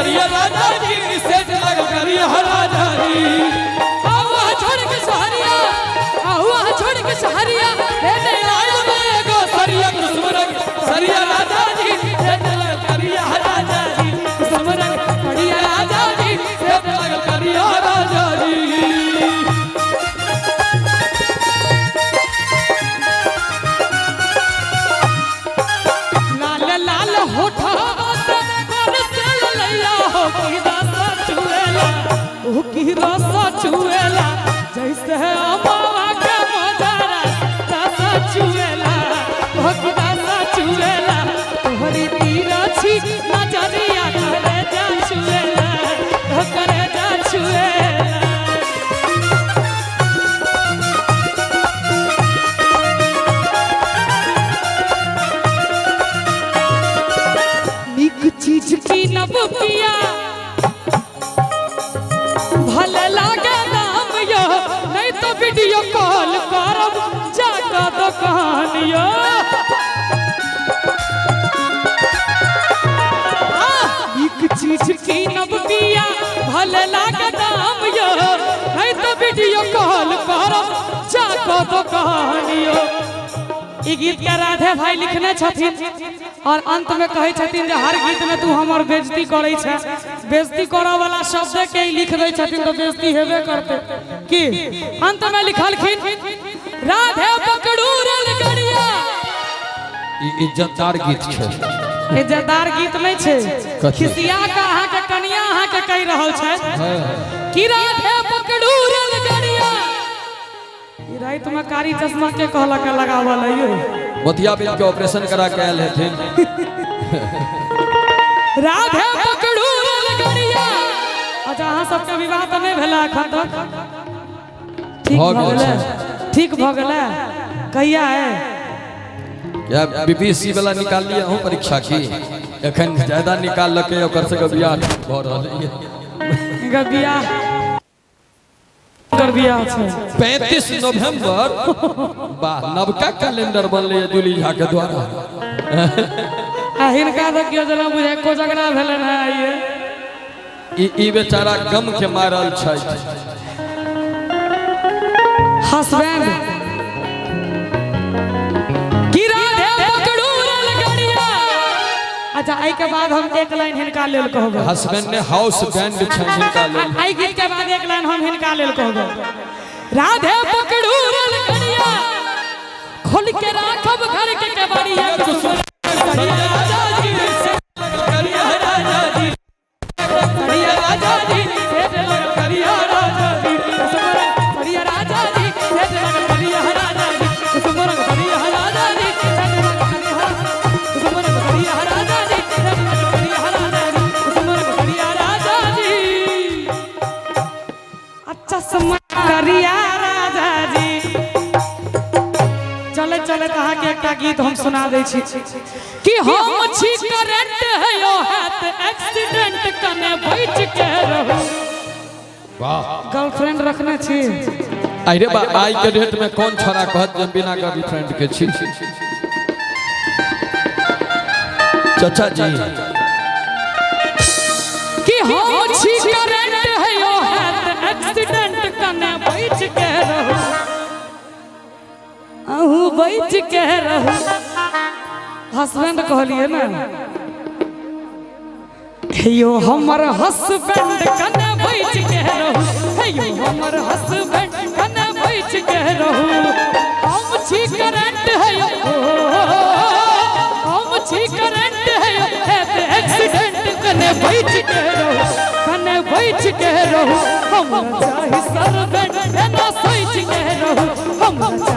सरिया राजा जी सेठ लगल करिया राजा जी आवा छोड़ के सहरिया आवा छोड़ के सहरिया ले आया मैं गो सरिया कुसुमरंग सरिया राजा जी सेठ लगल करिया राजा जी कुसुमरंग करिया राजा जी सेठ लगल करिया राजा जी लाल लाल होठा से कर से लैया हो की रस चुएला ओ की रस चुएला जैसे अमावा के मजारा रस चुएला ओ की रस चुएला तोहरी तीरा छी नजरिया करे जा चुएला ओ करे जा चुएला नीक चीज की नब पिया भले लागे नाम यो नहीं तो वीडियो कॉल करब जाका दुकान यो नीक चीज की नब पिया भले लागे नाम यो नहीं तो वीडियो कॉल करब जाका दुकान यो ई गीत के राधे भाई लिखने छथिन और अंत में कहे छथिन जे हर गीत में तू हमर बेइज्जती करे छै बेइज्जती करे वाला शब्द के ही लिख दे छथिन तो बेइज्जती हेबे करते की अंत में लिखलखिन राधे पकड़ू रेलगाड़िया ई इज्जतदार गीत छै इज्जतदार गीत नहीं छै खिसिया का अहाँ के कनिया अहाँ के कहि रहल छै कि राधे पकड़ू रेलगाड़िया ई रात में कारी चश्मा के कहला के लगावल है यो मोतिया बिल के ऑपरेशन करा के आयल हेथिन राधे पकड़ू रेलगाड़िया अच्छा अहाँ सबके विवाह तो नहीं भेला एखन तक ठीक भ गेलै ठीक भ गेलै कहिया है या बीपीएससी वाला निकाल लिया हूं परीक्षा की एखन ज्यादा निकाल लके ओकर से बियाह भ रहल है गबिया कर बियाह छै 35 नवंबर वाह नवका कैलेंडर बनले है दुली झा के द्वारा आ हिनका देखियो जना बुझे को झगड़ा भेलन है ये ई बेचारा गम के मारल छै हस्बैंड की राधे पकड़ू रेलगाड़िया अच्छा आई के बाद हम एक लाइन हिनका लेल कहबे हस्बैंड ने हाउस बैंड छै हिनका लेल आई गीत के बाद एक लाइन हम हिनका लेल कहबे राधे पकड़ू रेलगाड़िया खोल के राखब घर के केवाड़िया सरिया राजा जी करिया राजा जी सरिया राजा जी करिया राजा जी सरिया राजा जी सरिया राजा जी कुसुमरंग सरिया राजा जी कुसुमरंग सरिया राजा जी सरिया राजा जी कुसुमरंग सरिया राजा जी अच्छा समय करिया राजा जी चले चले कहा के एकटा गीत हम सुना दै छी कि हम छी करंट है यो हाथ एक्सीडेंट कने बैठ के रहू वाह गर्लफ्रेंड रखने छी अरे बा आई के डेट में कौन छोरा कहत जे बिना गर्लफ्रेंड के छी चाचा जी कि हम छी करंट है यो हाथ एक्सीडेंट कने बैठ के रहू आहू बैठ के रहू हस्बैंड कहलिए ना यो हमर हस्बैंड कने बैठ के रहू यो हमर हस्बैंड कने बैठ के रहू हम छी करंट है यो हम छी करंट है यो एक्सीडेंट कने बैठ के रहू कने बैठ के रहू हम चाहे सर्वेंट ना सोच के रहू हम